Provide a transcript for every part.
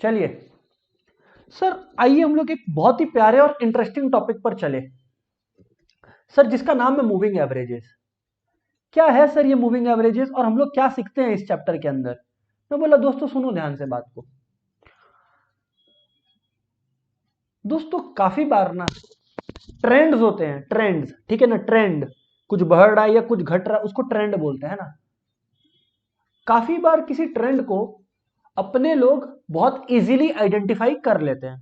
चलिए सर, आइए हम लोग एक बहुत ही प्यारे और इंटरेस्टिंग टॉपिक पर चले सर, जिसका नाम है मूविंग एवरेजेस। क्या है सर ये मूविंग एवरेजेस और हम लोग क्या सीखते हैं इस चैप्टर के अंदर? मैं बोला दोस्तों सुनो ध्यान से बात को। दोस्तों काफी बार ना ट्रेंड्स होते हैं, ट्रेंड्स, ठीक है ना, ट्रेंड, कुछ बढ़ रहा है या कुछ घट रहा है उसको ट्रेंड बोलते हैं ना। काफी बार किसी ट्रेंड को अपने लोग बहुत इजीली आइडेंटिफाई कर लेते हैं।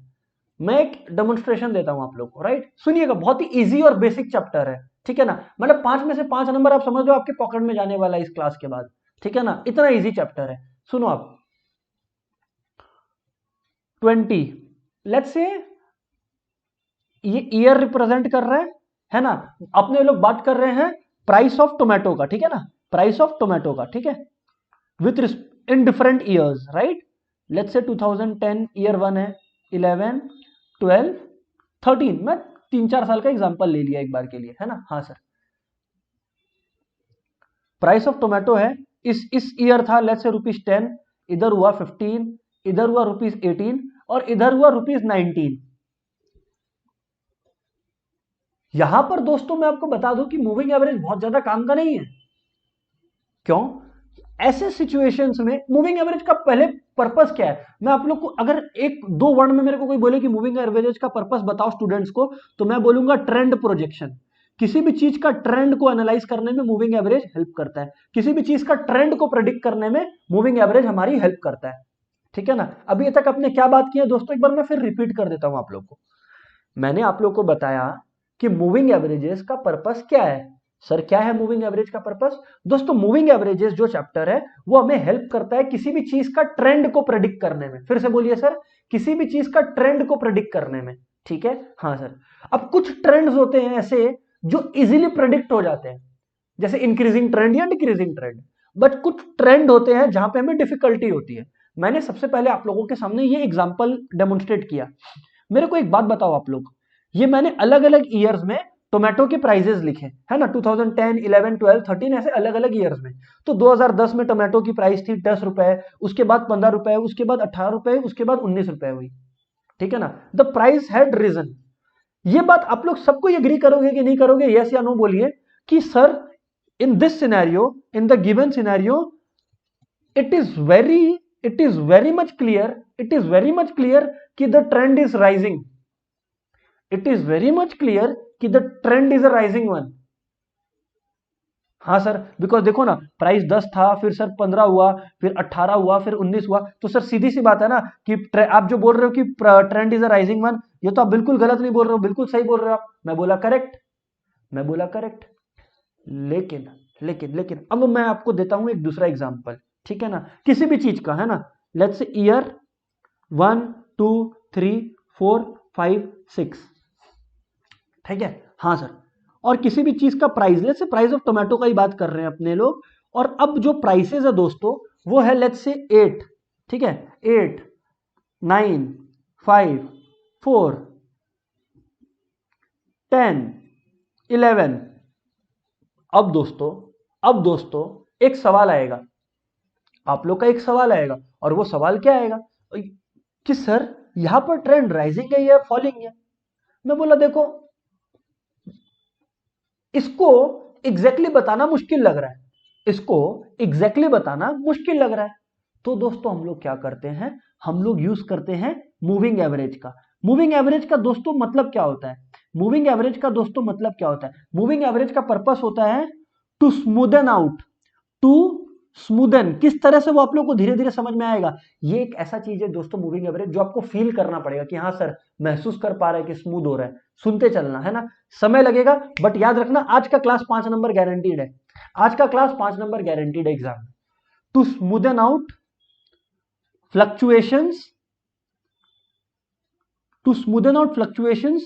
मैं एक डेमोन्स्ट्रेशन देता हूं आप लोग को, राइट? सुनिएगा, बहुत ही इजी और बेसिक चैप्टर है, ठीक है ना। मतलब 5 में से 5 नंबर आप समझ लो आपके पॉकेट में जाने वाला है इस क्लास के बाद, ठीक है ना। इतना इजी चैप्टर है। सुनो आप, 20, लेट्स से ये ईयर रिप्रेजेंट कर रहा है ना। अपने लोग बात कर रहे हैं प्राइस ऑफ टोमेटो का, ठीक है ना, प्राइस ऑफ टोमेटो का, ठीक है, with in different years, right. Let's say 2010 year 1 है, 11, 12, 13। मैं 3-4 साल का एग्जांपल ले लिया एक बार के लिए, है ना। हाँ सर, प्राइस ऑफ टोमेटो है, इस ईयर था लेट्स से ₹10, इधर हुआ 15, इधर हुआ ₹18 और इधर हुआ ₹19। यहां पर दोस्तों मैं आपको बता दूं कि मूविंग एवरेज बहुत ज्यादा काम का नहीं है। क्यों? ऐसे सिचुएशंस में मूविंग एवरेज का पहले पर्पस क्या है, मैं आप लोग को अगर एक दो वर्ड में मेरे को कोई बोले कि मूविंग एवरेज का पर्पस बताओ स्टूडेंट्स को, तो मैं बोलूंगा ट्रेंड प्रोजेक्शन। किसी भी चीज का ट्रेंड को एनालाइज करने में मूविंग एवरेज हेल्प करता है। किसी भी चीज का ट्रेंड को प्रेडिक्ट करने में मूविंग एवरेज हमारी हेल्प करता है, ठीक है ना। अभी तक आपने क्या बात की है दोस्तों, एक बार मैं फिर रिपीट कर देता हूं आप लोग को। मैंने आप लोग को बताया कि मूविंग एवरेजेस का पर्पस क्या है। सर क्या है मूविंग एवरेज का पर्पस? दोस्तों मूविंग एवरेजेस जो चैप्टर है वो हमें हेल्प करता है किसी भी चीज का ट्रेंड को प्रेडिक्ट करने में। फिर से बोलिए सर, किसी भी चीज का ट्रेंड को प्रेडिक्ट करने में, ठीक है। हाँ सर। अब कुछ ट्रेंड्स होते हैं ऐसे जो इजीली प्रेडिक्ट हो जाते हैं, जैसे इंक्रीजिंग ट्रेंड या डिक्रीजिंग ट्रेंड। बट कुछ ट्रेंड होते हैं जहां पे हमें डिफिकल्टी होती है। मैंने सबसे पहले आप लोगों के सामने ये एग्जांपल डेमोन्स्ट्रेट किया। मेरे को एक बात बताओ आप लोग, ये मैंने अलग अलग ईयर्स में टोमेटो के प्राइजेस लिखे, है ना, 2010, 11, 12, 13, ऐसे अलग अलग ईयर्स में। तो 2010 में टोमेटो की प्राइस थी 10 रुपए, उसके बाद 15 रुपए, उसके बाद 18 रुपए, उसके बाद 19 रुपए हुई, ठीक है ना। The price had risen. ये बात आप लोग सबको एग्री करोगे कि नहीं करोगे? यस या नो बोलिए कि sir in this scenario, in the given scenario, it is very it is very much clear, it is very much clear कि the trend is rising, it is very much clear कि the trend is a rising one। हाँ sir, because देखो ना, price 10 था, फिर sir 15 हुआ, फिर 18 हुआ, फिर 19 हुआ। तो सर सीधी सी बात है ना कि आप जो बोल रहे हो कि trend is a rising one, ये तो आप बिल्कुल गलत नहीं बोल रहे हो, बिल्कुल सही बोल रहे हो आप। मैं बोला करेक्ट, मैं बोला करेक्ट। लेकिन लेकिन अब मैं आपको देता हूं एक दूसरा एग्जांपल, ठीक है ना, किसी भी चीज का, है ना। लेट्स से ईयर 1, 2, 3, 4, 5, 6, ठीक है। हाँ सर। और किसी भी चीज का price, let's say price of tomato का ही बात कर रहे हैं अपने लोग। और अब जो प्राइसेस है दोस्तों वो है लेट्स से 8, ठीक है, 8, 9, 5, 4, 10, 11। अब दोस्तों एक सवाल आएगा, आप लोग का एक सवाल आएगा, और वो सवाल क्या आएगा कि सर यहां पर ट्रेंड राइजिंग है या फॉलिंग है? मैं बोला देखो, इसको एग्जैक्टली बताना मुश्किल लग रहा है, इसको एग्जैक्टली बताना मुश्किल लग रहा है। तो दोस्तों हम लोग क्या करते हैं, हम लोग यूज करते हैं मूविंग एवरेज का। मूविंग एवरेज का दोस्तों मतलब क्या होता है? मूविंग एवरेज का दोस्तों मतलब क्या होता है? मूविंग एवरेज का पर्पस होता है to smoothen out, to smoothen. किस तरह से वो आप लोग को धीरे धीरे समझ में आएगा। ये एक ऐसा चीज है दोस्तों मूविंग एवरेज, जो आपको फील करना पड़ेगा कि हाँ सर महसूस कर पा रहे हैं कि स्मूथ हो रहा है। सुनते चलना, है ना, समय लगेगा, बट याद रखना आज का क्लास 5 नंबर गारंटीड है, आज का क्लास 5 नंबर गारंटीड है एग्जाम में। To smoothen out fluctuations, to smoothen out fluctuations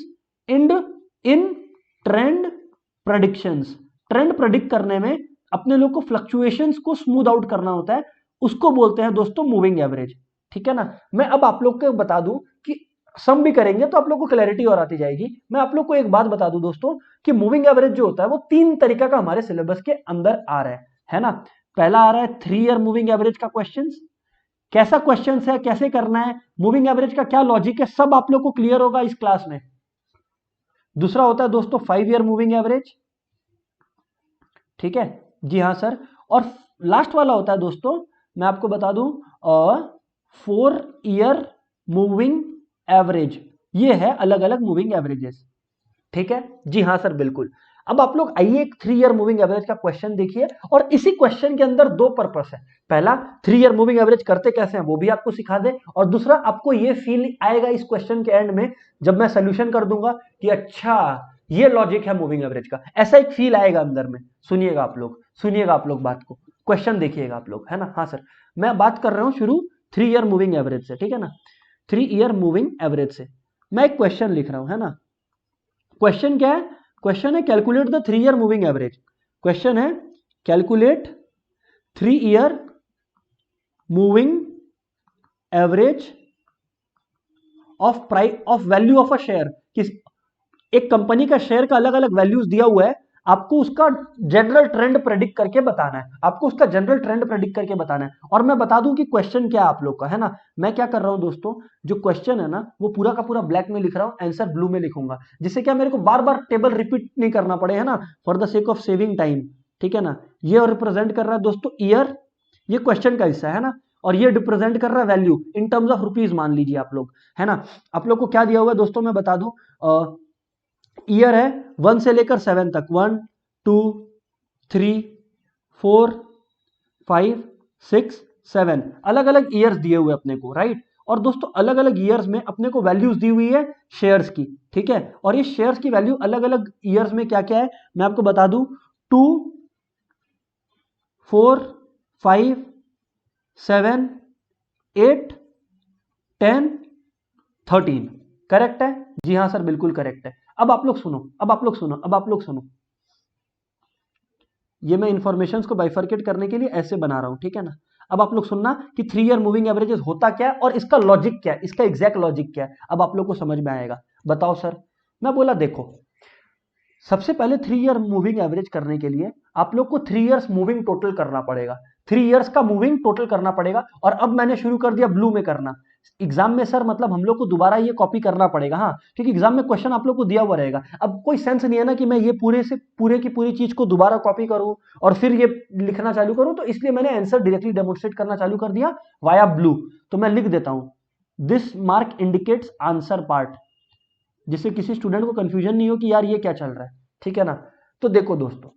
in trend predictions. Trend predict करने में अपने लोग को फ्लक्चुएशंस को स्मूथ आउट करना होता है, उसको बोलते हैं दोस्तों मूविंग एवरेज, ठीक है ना। मैं अब आप लोग को बता दूं कि सम भी करेंगे तो आप लोग को क्लैरिटी और आती जाएगी। मैं आप लोग को एक बात बता दूं दोस्तों कि मूविंग एवरेज जो होता है वो 3 तरीका का हमारे सिलेबस के अंदर आ रहा है ना। पहला आ रहा है 3 ईयर मूविंग एवरेज का क्वेश्चंस, कैसा क्वेश्चन है, कैसे करना है, मूविंग एवरेज का क्या लॉजिक है, सब आप लोग को क्लियर होगा इस क्लास में। दूसरा होता है दोस्तों 5 ईयर मूविंग एवरेज, ठीक है जी हाँ सर। और लास्ट वाला होता है दोस्तों, मैं आपको बता दूं 4 ईयर मूविंग एवरेज। ये है अलग अलग मूविंग एवरेजेस, ठीक है जी हाँ सर बिल्कुल। अब आप लोग आइए एक 3 ईयर मूविंग एवरेज का क्वेश्चन देखिए, और इसी क्वेश्चन के अंदर दो पर्पस है। पहला 3 ईयर मूविंग एवरेज करते कैसे हैं वो भी आपको सिखा दे, और दूसरा आपको ये फील आएगा इस क्वेश्चन के एंड में जब मैं सोल्यूशन कर दूंगा कि अच्छा ये लॉजिक है मूविंग एवरेज का, ऐसा एक फील आएगा अंदर में। सुनिएगा आप लोग बात को, क्वेश्चन देखिएगा आप लोग, है ना। हाँ सर, मैं बात कर रहा हूं शुरू 3 ईयर मूविंग एवरेज से, ठीक है ना। 3 ईयर मूविंग एवरेज से मैं एक क्वेश्चन लिख रहा हूं, है ना। क्वेश्चन क्या है? क्वेश्चन है calculate the 3 year moving average. Question है calculate 3 year moving average of price of value of a share. किस एक कंपनी का शेयर का अलग अलग वैल्यूज दिया हुआ है, आपको उसका जनरल ट्रेंड प्रेडिक्ट करके बताना है, और मैं बता दूं कि क्वेश्चन क्या है आप लोग का, है ना। मैं क्या कर रहा हूं दोस्तों, जो क्वेश्चन है ना वो पूरा का पूरा ब्लैक में लिख रहा हूं, आंसर ब्लू में लिखूंगा, जिससे क्या मेरे को बार बार टेबल रिपीट नहीं करना पड़े, है ना, for the sake of saving time, ठीक है ना। ये रिप्रेजेंट कर रहा है दोस्तों ईयर, ये क्वेश्चन का हिस्सा है ना, और ये रिप्रेजेंट कर रहा है value in terms of rupees मान लीजिए आप लोग, है ना। आप लोग को क्या दिया हुआ है दोस्तों मैं बता दूं, ईयर है 1 से लेकर 7 तक, 1 2 3 4 5 6 7 अलग अलग ईयर्स दिए हुए अपने को, राइट। और दोस्तों अलग अलग ईयर्स में अपने को वैल्यूज दी हुई है शेयर्स की, ठीक है। और ये शेयर्स की वैल्यू अलग अलग ईयर्स में क्या क्या है मैं आपको बता दूं, 2 4 5 7 8 10 13। करेक्ट है जी हाँ सर बिल्कुल करेक्ट है। अब आप लोग सुनो, ये मैं इंफॉर्मेशंस को बाइफरकेट करने के लिए ऐसे बना रहा हूं, ठीक है ना। अब आप लोग सुनना कि 3 ईयर मूविंग एवरेजेस होता क्या है और इसका लॉजिक क्या है, इसका एग्जैक्ट लॉजिक क्या है, अब आप लोग को समझ में आएगा। बताओ सर, मैं बोला देखो, सबसे पहले 3 ईयर मूविंग एवरेज करने के लिए आप लोग को 3 इयर्स मूविंग टोटल करना पड़ेगा, 3 इयर्स का मूविंग टोटल करना पड़ेगा। और अब मैंने शुरू कर दिया ब्लू में करना। एग्जाम में सर मतलब हम लोग को दोबारा ये कॉपी करना पड़ेगा, हाँ, क्योंकि एग्जाम में क्वेश्चन आप लोग को दिया हुआ रहेगा। अब कोई सेंस नहीं है ना कि मैं ये पूरे की पूरी चीज को दोबारा कॉपी करूं और फिर ये लिखना चालू करूं, तो इसलिए मैंने आंसर डायरेक्टली डेमोन्स्ट्रेट करना चालू कर दिया वाया ब्लू। तो मैं लिख देता हूं, this mark indicates answer part, जिससे किसी स्टूडेंट को कंफ्यूजन नहीं हो कि यार ये क्या चल रहा है, ठीक है ना। तो देखो दोस्तों,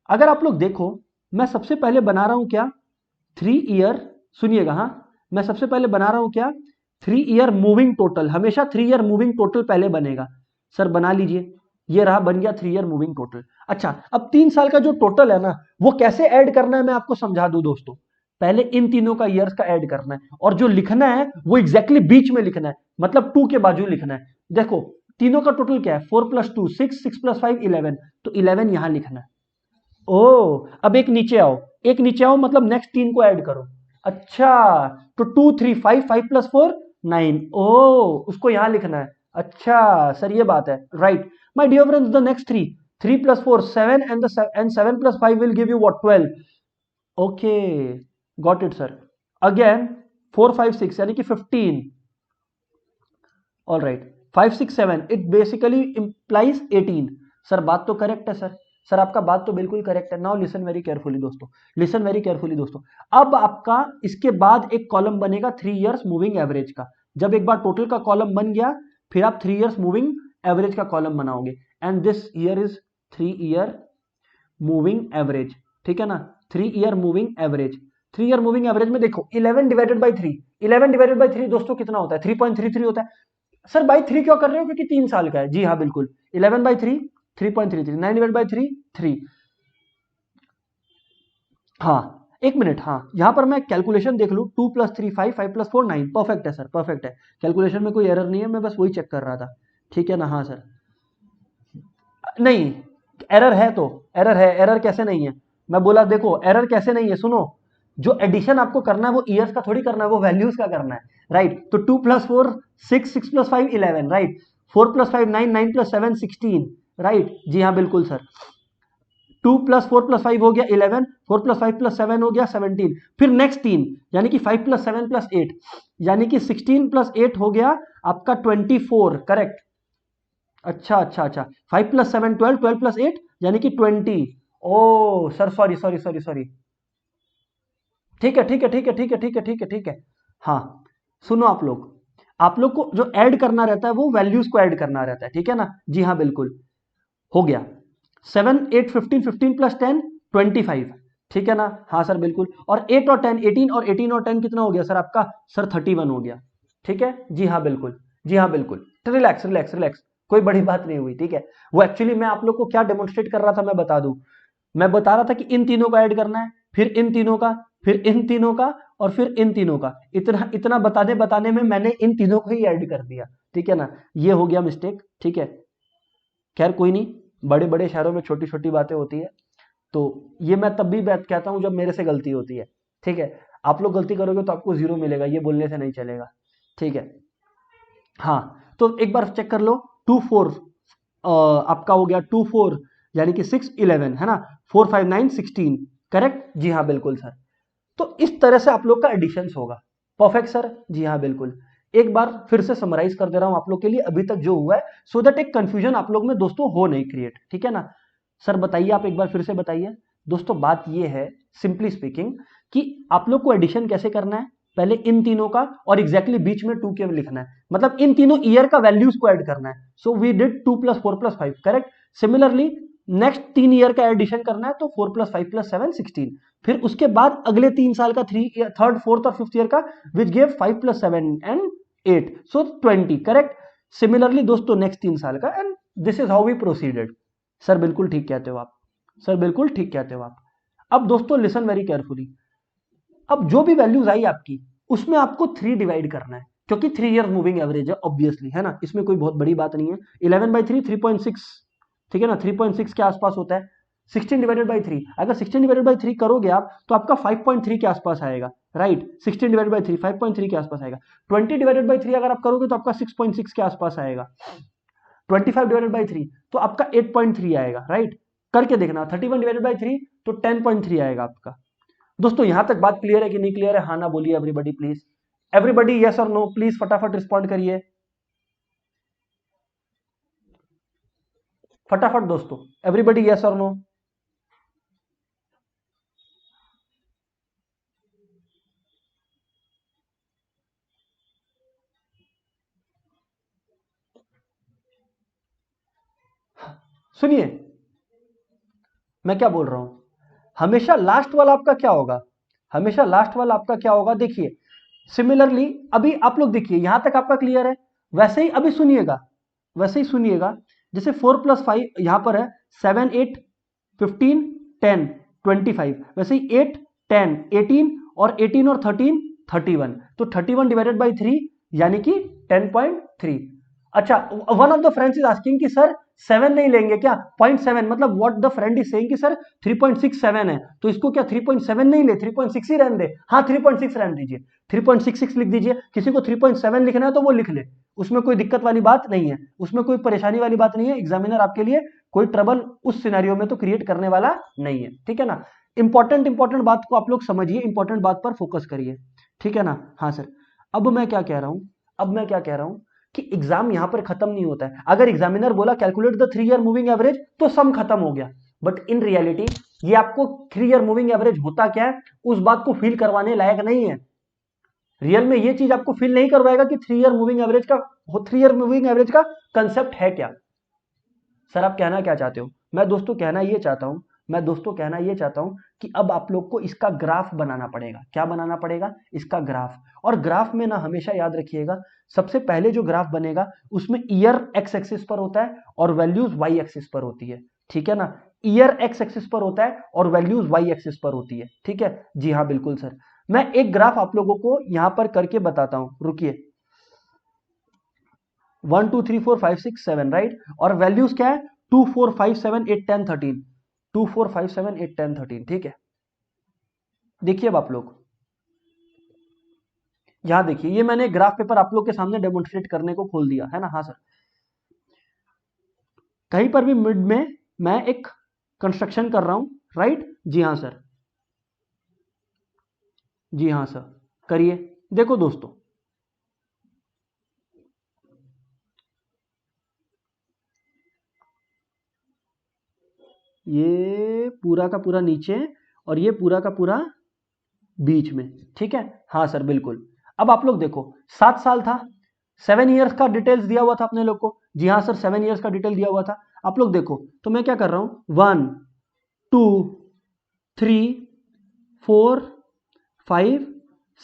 अगर आप लोग देखो, मैं सबसे पहले बना रहा हूं क्या 3 ईयर, सुनिएगा हाँ, मैं सबसे पहले बना रहा हूं क्या 3 ईयर मूविंग टोटल। हमेशा 3 ईयर मूविंग टोटल पहले बनेगा। सर बना लीजिए, ये रहा, बन गया 3 ईयर मूविंग टोटल। अच्छा, अब 3 साल का जो टोटल है ना वो कैसे ऐड करना है मैं आपको समझा दूं दोस्तों। पहले इन तीनों का ईयर्स का ऐड करना है, और जो लिखना है वो एग्जैक्टली बीच में लिखना है, मतलब 2 के बाजू लिखना है। देखो तीनों का टोटल क्या है, 4 + 2 6, 6 + 5 11, तो 11 यहां लिखना है। ओ, अब एक नीचे आओ, मतलब नेक्स्ट 3 को ऐड करो। अच्छा, तो 2 3 5, 5 + 4 9, ओ उसको यहां लिखना है। अच्छा सर ये बात है, right. My dear friends, the next 3, 3 + 4 7, and 7 + 5 will give you what 12। Okay, got it sir. Again 4 5 6 यानी कि 15, all right. 5 6 7 it basically implies 18। Sir बात तो करेक्ट है सर आपका बात तो बिल्कुल करेक्ट है। नाउ लिसन वेरी केयरफुली दोस्तों, लिसन वेरी केयरफुली दोस्तों। अब आपका इसके बाद एक कॉलम बनेगा 3 इयर्स मूविंग एवरेज का। जब एक बार टोटल का कॉलम बन गया, फिर आप 3 इयर्स मूविंग एवरेज का कॉलम बनाओगे, and this year is 3 year moving average, ठीक है ना। 3 year moving average, 3 year moving average में देखो 11 डिवाइडेड बाई 3, 11 डिवाइडेड बाई 3 दोस्तों कितना होता है, 3.33 होता है। सर बाई 3 क्यों कर रहे हो, क्योंकि 3 साल का है। जी हाँ बिल्कुल, 11 बाई 3 3.33, 9 डिवाइड बाई 3 3। हाँ एक मिनट, हाँ यहां पर मैं कैलकुलेशन देख लूं, 2 + 3 5, 5 + 4 9, परफेक्ट है सर, परफेक्ट है। कैलकुलेशन में कोई एरर नहीं है, मैं बस वही चेक कर रहा था, ठीक है ना। हाँ सर, नहीं एरर है, तो एरर है, एरर कैसे नहीं है, मैं बोला देखो एरर कैसे नहीं है, सुनो। जो एडिशन आपको करना है वो ईयर्स का थोड़ी करना है, वो वैल्यूज का करना है, राइट। तो 2 + 4 6, 6 + 5 11, राइट। 4 + 5 9, 9 + 7 16, राइट। जी हाँ बिल्कुल सर। 2+4+5 हो गया 11, 4+5+7 हो गया 17, फिर नेक्स्ट 3 यानी कि 5+7+8 यानी कि 16+8 हो गया आपका 24, करेक्ट। अच्छा अच्छा अच्छा, 5+7 12, 12+8 यानी कि 20। Oh sir, sorry sorry sorry sorry, ठीक है ठीक है ठीक है ठीक है ठीक है ठीक है ठीक है। हाँ सुनो, आप लोग को जो ऐड करना रहता है वो वैल्यूज को ऐड करना रहता है, ठीक है ना। जी हाँ बिल्कुल, हो गया 7 8 15, 15+10 25, ठीक है ना। हाँ सर बिल्कुल, और 8 और 10 18, और 18 और 10 कितना हो गया सर आपका, सर 31 हो गया, ठीक है। जी हाँ बिल्कुल, जी हाँ बिल्कुल, तो रिलैक्स रिलैक्स रिलैक्स, कोई बड़ी बात नहीं हुई, ठीक है। वो एक्चुअली मैं आप लोग को क्या डेमोन्स्ट्रेट कर रहा था मैं बता दूं, मैं बता रहा था कि इन तीनों का ऐड करना है, फिर इन तीनों का, फिर इन तीनों का, और फिर इन तीनों का, इतना इतना बताने बताने में मैंने इन तीनों को ही ऐड कर दिया, ठीक है ना। ये हो गया मिस्टेक, ठीक है। खैर कोई नहीं, बड़े बड़े शहरों में छोटी छोटी बातें होती है, तो ये मैं तब भी बात कहता हूं जब मेरे से गलती होती है, ठीक है। आप लोग गलती करोगे तो आपको 0 मिलेगा, ये बोलने से नहीं चलेगा, ठीक है। हाँ, तो एक बार चेक कर लो, 2 4 आपका हो गया 2 4 यानी कि 6 11 है ना, 4 5 9 16, करेक्ट। जी हाँ बिल्कुल सर, तो इस तरह से आप लोग का एडिशन होगा। परफेक्ट सर, जी हाँ बिल्कुल। एक बार फिर से समराइज कर दे रहा हूं आप लोग के लिए अभी तक जो हुआ है, सो दैट एक कंफ्यूजन आप लोग में दोस्तों हो नहीं क्रिएट, ठीक है ना। सर बताइए, आप एक बार फिर से बताइए। दोस्तों बात ये है, सिंपली स्पीकिंग, कि आप लोग को एडिशन कैसे करना है, पहले इन तीनों का और एग्जैक्टली बीच में 2 के लिखना है, मतलब इन तीनों ईयर का वैल्यूज को ऐड करना है। So we did 2+4+5, correct. Similarly next 3 year का एडिशन करना है, तो 4+5+7 16, फिर उसके बाद अगले 3 साल का थर्ड फोर्थ और फिफ्थ ईयर का, which give 5+7 and 8, so 20, correct. Similarly दोस्तों नेक्स्ट 3 साल का, and this is how we proceeded. Sir बिल्कुल ठीक कहते हो आप, सर बिल्कुल ठीक कहते हो आप। अब दोस्तों लिसन वेरी केयरफुली, अब जो भी वैल्यूज आई आपकी, उसमें आपको 3 डिवाइड करना है, क्योंकि 3 ईयर मूविंग एवरेज है ऑब्वियसली, है ना, इसमें कोई बहुत बड़ी बात नहीं है। 11/3 3.6, ठीक है ना, 3.6 के आसपास होता है। 16/3, अगर 16/3 करोगे आप तो आपका 5.3 के आसपास आएगा, राइट। 16/3 5.3 के आसपास आएगा। 20/3 अगर आप करोगे तो आपका 6.6 के आसपास आएगा। 25/3 तो आपका 8.3 आएगा, राइट। करके देखना। 31/3 तो 10.3 आएगा आपका। दोस्तों यहां तक बात क्लियर है कि नहीं क्लियर है, हाँ ना बोलिए एवरीबडी प्लीज, एवरीबडी यस और नो प्लीज फटाफट रिस्पॉन्ड करिए, फटाफट दोस्तों, एवरीबडी यस और नो। सुनिए मैं क्या बोल रहा हूं, हमेशा लास्ट वाला आपका क्या होगा, हमेशा लास्ट वाला आपका क्या होगा, देखिए। सिमिलरली अभी आप लोग देखिए, यहां तक आपका क्लियर है। वैसे ही अभी सुनिएगा, वैसे ही सुनिएगा, जैसे 4+5 यहां पर है, 7 8 15 10 25, वैसे ही 8 10 18, और 18 और 13 31, तो 31/3 यानी कि 10.3। अच्छा, one of the friends is asking कि सर 7 नहीं लेंगे क्या, 0.7, मतलब what the friend is saying कि सर 3.67 है, तो इसको क्या 3.7 नहीं ले, 3.6 ही रहने दे। हाँ 3.6 रहने दीजिए, 3.66 लिख दीजिए। किसी को 3.7 लिखना है तो वो लिख ले, उसमें कोई दिक्कत वाली बात नहीं है, उसमें कोई परेशानी वाली बात नहीं है। एग्जामिनर आपके लिए कोई ट्रबल उस सिनेरियो में तो क्रिएट करने वाला नहीं है, ठीक है ना। इंपॉर्टेंट बात को आप लोग समझिए, इंपॉर्टेंट बात पर फोकस करिए, ठीक है ना। हाँ सर, अब मैं क्या कह रहा हूं, अब मैं क्या कह रहा हूं कि एग्जाम यहां पर खत्म नहीं होता है। अगर एग्जामिनर बोला calculate the 3 year moving average, तो सम खत्म हो गया, बट इन रियलिटी ये आपको 3 ईयर मूविंग एवरेज होता क्या है उस बात को फील करवाने लायक नहीं है। रियल में ये चीज आपको फील नहीं करवाएगा कि 3 ईयर मूविंग एवरेज का कंसेप्ट है क्या। सर आप कहना क्या चाहते हो, मैं दोस्तों कहना ये चाहता हूं, मैं दोस्तों कहना ये चाहता हूं कि अब आप लोग को इसका ग्राफ बनाना पड़ेगा। क्या बनाना पड़ेगा, इसका ग्राफ। और ग्राफ में ना हमेशा याद रखिएगा, सबसे पहले जो ग्राफ बनेगा उसमें ईयर एक्स एक्सिस पर होता है और वैल्यूज वाई एक्सिस पर होती है, ठीक है ना। ईयर एक्स एक्सिस पर होता है और वैल्यूज वाई एक्सिस पर होती है, ठीक है। जी हाँ बिल्कुल सर, मैं एक ग्राफ आप लोगों को यहां पर करके बताता हूं, रुकिए। 1 2 3 4 5 6 7, राइट। और वैल्यूज क्या है, 2 4 5 7 8 10 13, 2 4 5 7 8 10 13, ठीक है। देखिए अब आप लोग यहां देखिए, ये मैंने ग्राफ पेपर आप लोग के सामने डेमोन्स्ट्रेट करने को खोल दिया है ना। हाँ सर, कहीं पर भी मिड में मैं एक कंस्ट्रक्शन कर रहा हूं, राइट? जी हाँ सर, जी हाँ सर, करिए। देखो दोस्तों, ये पूरा का पूरा नीचे और ये पूरा का पूरा बीच में, ठीक है? हाँ सर बिल्कुल। अब आप लोग देखो, 7 साल था, 7 ईयर्स का डिटेल्स दिया हुआ था अपने लोग को। जी हाँ सर, 7 ईयर्स का डिटेल दिया हुआ था। आप लोग देखो, तो मैं क्या कर रहा हूं, 1 2 3 4 5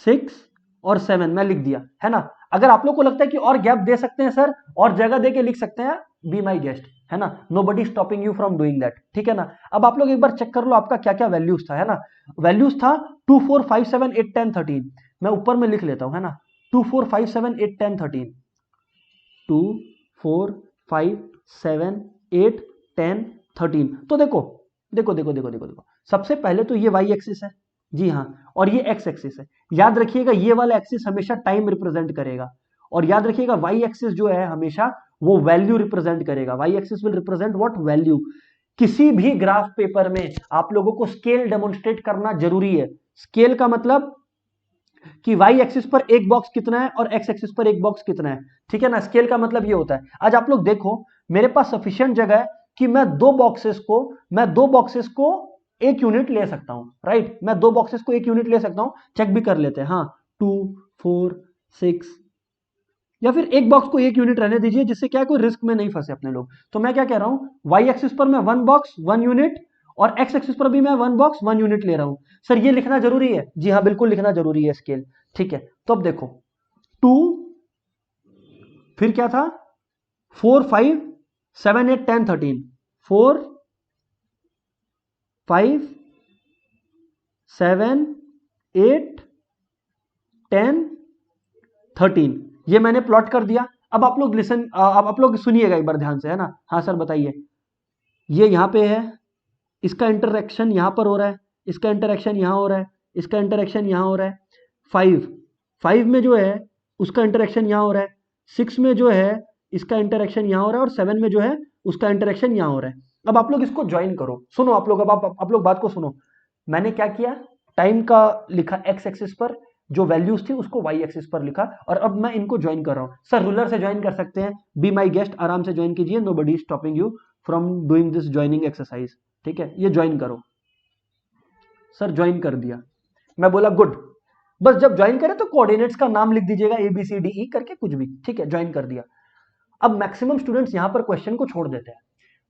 6 और 7 मैं लिख दिया, है ना? अगर आप लोग को लगता है कि और गैप दे सकते हैं सर, और जगह दे के लिख सकते हैं, बी माई गेस्ट, है ना? Nobody stopping you from doing that, ठीक है ना? अब आप लोग एक बार चेक कर लो आपका क्या क्या वैल्यूज था, है ना? वैल्यूज था 2 4 5 7 8 10 13। मैं ऊपर में लिख लेता हूं, है ना? 2 4 5 7 8 10 13, 2 4 5 7 8 10 13। तो देखो देखो देखो देखो देखो देखो, सबसे पहले तो ये वाई एक्सिस है, जी हाँ, और ये एक्स एक्सिस है। याद रखिएगा ये वाला एक्सिस हमेशा टाइम रिप्रेजेंट करेगा, और याद रखिएगा वाई एक्सिस जो है हमेशा वो वैल्यू रिप्रेजेंट करेगा। Y axis will represent what? Value. किसी भी ग्राफ पेपर में आप लोगों को स्केल डेमोन्स्ट्रेट करना जरूरी है। स्केल का मतलब कि वाई एक्सिस पर एक बॉक्स कितना है और एक्स एक्सिस पर एक बॉक्स कितना है, ठीक है ना? स्केल का मतलब ये होता है। आज आप लोग देखो, मेरे पास सफिशिएंट जगह है कि मैं दो बॉक्सेस को एक यूनिट ले सकता हूं, राइट? मैं दो बॉक्सेस को एक यूनिट ले सकता हूं। चेक भी कर लेते हैं, हाँ, 2 4 6, या फिर एक बॉक्स को एक यूनिट रहने दीजिए, जिससे क्या कोई रिस्क में नहीं फंसे अपने लोग। तो मैं क्या कह रहा हूं, वाई एक्सिस पर मैं वन बॉक्स वन यूनिट, और एक्स एक्सिस पर भी मैं वन बॉक्स वन यूनिट ले रहा हूं। सर ये लिखना जरूरी है? जी हाँ बिल्कुल लिखना जरूरी है, स्केल, ठीक है? तो अब देखो, 2, फिर क्या था, 4 5 7 8 10 13, 4 5 7 8 10 13, ये मैंने प्लॉट कर दिया। अब आप लोग अब आप लोग सुनिएगा एक बार ध्यान से, है ना? हाँ सर बताइए। ये यहां पे है, इसका इंटरेक्शन यहां पर हो रहा है, इसका इंटरेक्शन यहां हो रहा है, इसका इंटरेक्शन यहां हो रहा है। 5 में जो है उसका इंटरेक्शन यहां हो रहा है, 6 में जो है इसका इंटरेक्शन यहां हो रहा है, और 7 में जो है उसका इंटरेक्शन यहां हो रहा है। अब आप लोग इसको ज्वाइन करो, सुनो आप लोग, अब आप लोग बात को सुनो। मैंने क्या किया, टाइम का लिखा एक्स एक्सिस पर, जो वैल्यूज थी उसको वाई एक्सिस पर लिखा, और अब मैं इनको ज्वाइन कर रहा हूं। सर रूलर से ज्वाइन कर सकते हैं, बी माई गेस्ट, आराम से ज्वाइन कीजिए, nobody stopping you from doing this joining exercise, ठीक है? ये ज्वाइन करो। सर ज्वाइन कर दिया, मैं बोला गुड। बस जब ज्वाइन करें तो कोऑर्डिनेट्स का नाम लिख दीजिएगा, A B C D E करके कुछ भी, ठीक है? ज्वाइन कर दिया। अब मैक्सिमम स्टूडेंट्स यहां पर क्वेश्चन को छोड़ देते हैं,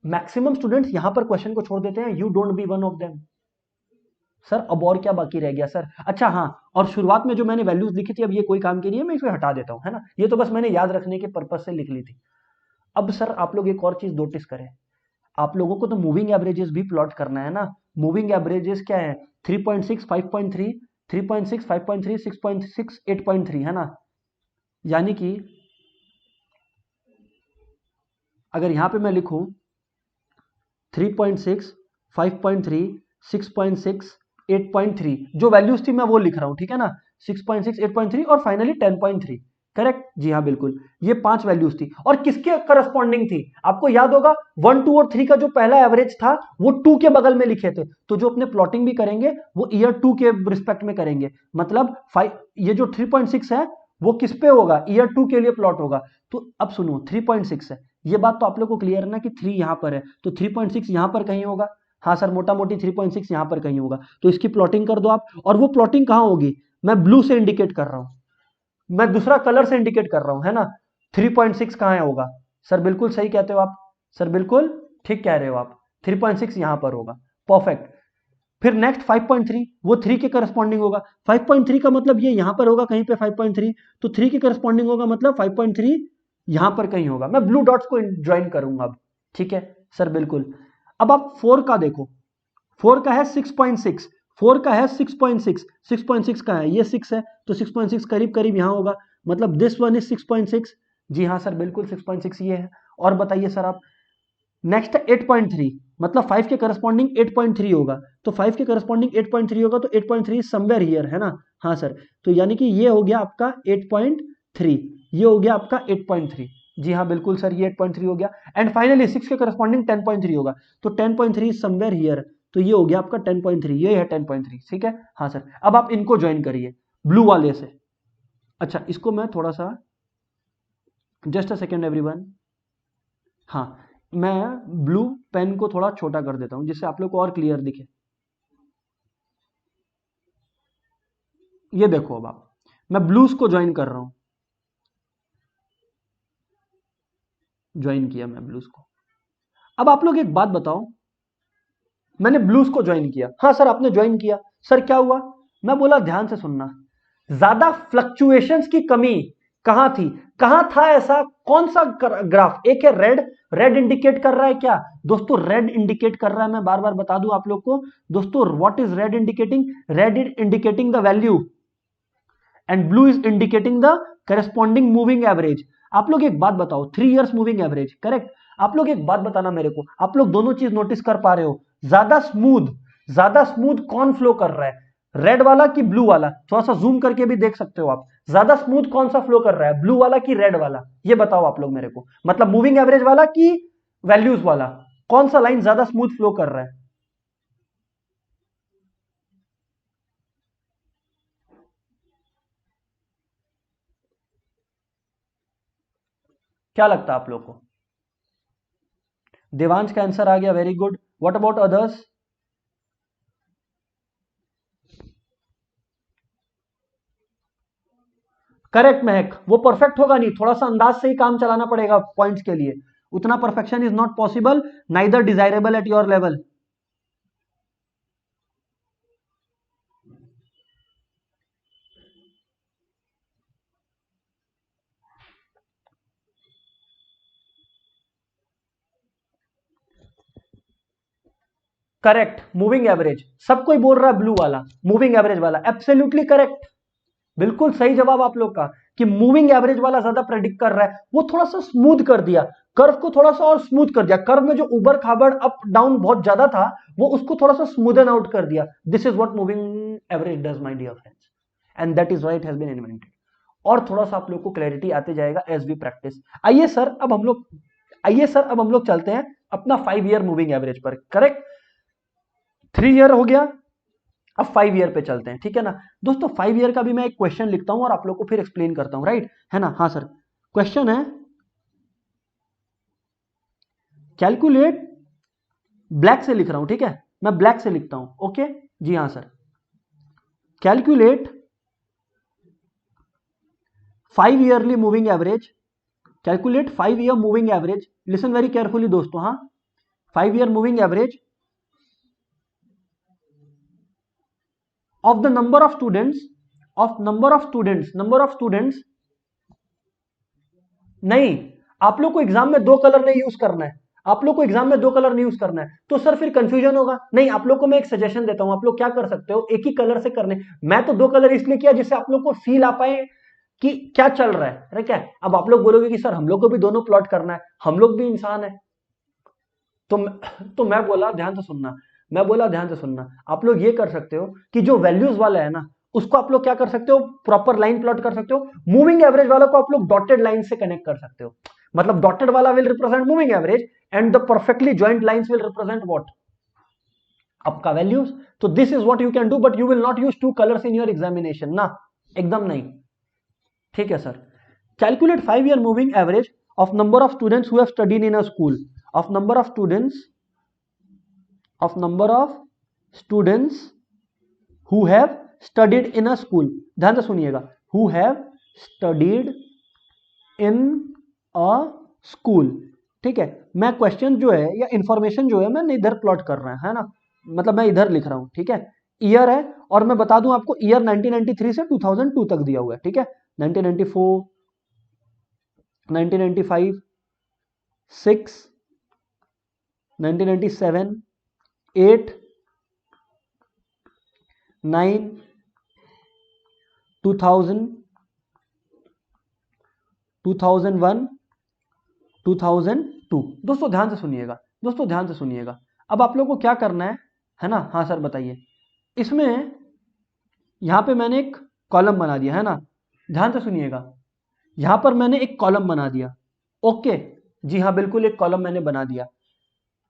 मैक्सिमम स्टूडेंट्स यहां पर क्वेश्चन को छोड़ देते हैं, you don't be one of them. Sir अब और क्या बाकी रह गया सर? अच्छा हाँ, और शुरुआत में जो मैंने वैल्यूज लिखी थी, अब ये कोई काम की नहीं है, मैं इसे हटा देता हूं, है ना? ये तो बस मैंने याद रखने के पर्पज से लिख ली थी। अब सर आप लोग एक और चीज नोटिस करें, आप लोगों को तो मूविंग एवरेजेस भी प्लॉट करना है ना। मूविंग एवरेजेस क्या है? 3.6 5.3, 3.6 5.3 6.6 8.3, है ना? यानी कि अगर यहां पे मैं लिखूं 3.6 5.3 6.6 8.3, जो वैल्यूज थी मैं वो लिख रहा हूं, ठीक है ना? 6.6 8.3 और फाइनली 10.3, करेक्ट? जी हाँ बिल्कुल, ये 5 वैल्यूज थी, और किसके करस्पॉन्डिंग थी? आपको याद होगा 1 2 और 3 का जो पहला एवरेज था वो 2 के बगल में लिखे थे। तो जो अपने प्लॉटिंग भी करेंगे वो ईयर 2 के रिस्पेक्ट में करेंगे, मतलब 5, ये जो 3.6 है वो किस पे होगा? ईयर 2 के लिए प्लॉट होगा। तो अब सुनो, 3.6 है, ये बात तो आप लोग को क्लियर है ना कि 3 यहां पर है, तो 3.6 यहां पर कहीं होगा। हाँ सर, मोटा मोटी 3.6 यहां पर कहीं होगा, तो इसकी प्लॉटिंग कर दो आप। और वो प्लॉटिंग कहां होगी? मैं ब्लू से इंडिकेट कर रहा हूं, मैं दूसरा कलर से इंडिकेट कर रहा हूं, है ना? 3.6 कहां होगा? सर बिल्कुल सही कहते हो आप, सर बिल्कुल ठीक कह रहे हो आप, 3.6 यहां पर होगा, परफेक्ट। फिर नेक्स्ट 5.3, वो 3 के करस्पॉन्डिंग होगा। 5.3 का मतलब ये यहां पर होगा कहीं पे 5.3, तो 3 के करस्पॉन्डिंग होगा, मतलब 5.3 यहां पर कहीं होगा। मैं ब्लू डॉट्स को ज्वाइन करूंगा अब, ठीक है सर बिल्कुल। अब आप 4 का देखो, 4 का है 6.6, 4 का है 6.6, 6.6 का है, ये 6 है, तो 6.6 करीब करीब यहां होगा, मतलब दिस वन इज 6.6। जी हाँ सर बिल्कुल 6.6 ये है। और बताइए सर आप, नेक्स्ट 8.3, मतलब 5 के करस्पॉन्डिंग 8.3 होगा, तो 5 के करस्पॉन्डिंग 8.3 होगा, तो 8.3 समवेयर हियर, है ना? हाँ सर, तो यानी कि ये हो गया आपका 8.3, ये हो गया आपका 8.3। जी हाँ बिल्कुल सर, ये 8.3 हो गया। एंड फाइनली 6 के करस्पॉन्डिंग 10.3 होगा, तो 10.3 समवेयर हियर, तो ये हो गया आपका 10.3, ये है 10.3, ठीक है। हाँ सर, अब आप इनको ज्वाइन करिए ब्लू वाले से। अच्छा इसको मैं थोड़ा सा, जस्ट अ सेकेंड एवरीवन, हाँ मैं ब्लू पेन को थोड़ा छोटा कर देता हूं जिससे आप लोग को और क्लियर दिखे। ये देखो अब आप, मैं ब्लूज को ज्वाइन कर रहा हूं, ज्वाइन किया मैं ब्लूज को। अब आप लोग एक बात बताओ, मैंने ब्लूज को ज्वाइन किया, हाँ सर आपने ज्वाइन किया, सर क्या हुआ? मैं बोला ध्यान से सुनना, ज्यादा फ्लक्चुएशंस की कमी कहां थी, कहां था ऐसा, कौन सा ग्राफ? एक है रेड, रेड इंडिकेट कर रहा है क्या दोस्तों? रेड इंडिकेट कर रहा है, मैं बार बार बता दूं आप लोग को दोस्तों, what is red indicating? Red is indicating the value and blue is indicating the corresponding moving average. आप लोग एक बात बताओ, 3 इयर्स मूविंग एवरेज, करेक्ट। आप लोग एक बात बताना मेरे को, आप लोग दोनों चीज नोटिस कर पा रहे हो? ज्यादा स्मूथ कौन फ्लो कर रहा है, रेड वाला कि ब्लू वाला? थोड़ा सा जूम करके भी देख सकते हो आप, ज्यादा स्मूथ कौन सा फ्लो कर रहा है, ब्लू वाला कि रेड वाला? ये बताओ आप लोग मेरे को, मतलब मूविंग एवरेज वाला कि वैल्यूज वाला, कौन सा लाइन ज्यादा स्मूथ फ्लो कर रहा है? क्या लगता है आप लोग को? देवांश का आंसर आ गया, very good. What about others? Correct महक, वो परफेक्ट होगा नहीं, थोड़ा सा अंदाज से ही काम चलाना पड़ेगा पॉइंट्स के लिए, उतना perfection is not possible, neither desirable at your level. Correct, moving average, सब कोई बोल रहा है ब्लू वाला, मूविंग एवरेज वाला, एब्सोल्युटली करेक्ट, बिल्कुल सही जवाब आप लोग का, कि मूविंग एवरेज वाला ज्यादा प्रेडिक्ट कर रहा है, वो थोड़ा सा स्मूथ कर दिया, कर्व को थोड़ा सा और स्मूथ कर दिया, कर्व में जो उबड़ खाबड़ अप डाउन बहुत ज्यादा था, वो उसको थोड़ा सा स्मूदन आउट कर दिया। This is what moving average does my dear friends, and that is why it has been invented. और थोड़ा सा आप लोग को क्लैरिटी आते जाएगा एज वी प्रैक्टिस। आइए सर अब हम लोग, आइए सर अब हम लोग चलते हैं अपना 5 ईयर मूविंग एवरेज पर, करेक्ट। 3 ईयर हो गया, अब 5 ईयर पे चलते हैं, ठीक है ना दोस्तों। 5 ईयर का भी मैं एक क्वेश्चन लिखता हूं और आप लोग को फिर एक्सप्लेन करता हूं, राइट है ना? हाँ सर, क्वेश्चन है कैलकुलेट, ब्लैक से लिख रहा हूं, ठीक है, मैं ब्लैक से लिखता हूं, ओके जी हाँ sir. Calculate 5 yearly moving average, calculate 5 year moving average, listen very carefully दोस्तों, हाँ 5 year moving average of the number of students, of number of students, नहीं, आप लोग को एग्जाम में दो कलर नहीं यूज करना है, आप लोग को एग्जाम में दो कलर नहीं यूज करना है, तो सर फिर कंफ्यूजन होगा। नहीं, आप लोग को मैं एक सजेशन देता हूं, आप लोग क्या कर सकते हो, एक ही कलर से करने। मैं तो दो कलर इसलिए किया जिससे आप लोग को फील आ पाए कि क्या चल रहा है, अरे क्या। अब आप लोग बोलोगे कि सर हम लोग को भी दोनों प्लॉट करना है, हम लोग भी इंसान है, तो तो मैं बोला ध्यान से सुनना, मैं बोला ध्यान से सुनना, आप लोग ये कर सकते हो कि जो वैल्यूज वाला है ना, उसको आप लोग क्या कर सकते हो, प्रॉपर लाइन प्लॉट कर सकते हो। मूविंग एवरेज वाला को आप लोग डॉटेड लाइन से कनेक्ट कर सकते हो, मतलब डॉटेड वाला will represent moving average and the perfectly joint lines will represent what, आपका वैल्यूज। तो this is what you can do, but you will not use two colours in your examination ना, एकदम नहीं, ठीक है sir. Calculate 5 year moving average of number of students who have studied in a school, of number of students, of number of students who have studied in a school, ध्यान से सुनिएगा, who have studied in a school, ठीक है। मैं question जो है या information जो है मैं इधर प्लॉट कर रहा है ना, मतलब मैं इधर लिख रहा हूं, ठीक है। ईयर है, और मैं बता दूं आपको ईयर 1993 से 2002 तक दिया हुआ है, ठीक है। 1994, 1995, 6, 1997, 8, 9, 2000, 2001, 2002। दोस्तों ध्यान से सुनिएगा, दोस्तों ध्यान से सुनिएगा, अब आप लोगों को क्या करना है ना? हाँ सर बताइए। इसमें यहां पे मैंने एक कॉलम बना दिया है ना, ध्यान से सुनिएगा, यहां पर मैंने एक कॉलम बना दिया, ओके, जी हाँ बिल्कुल, एक कॉलम मैंने बना दिया।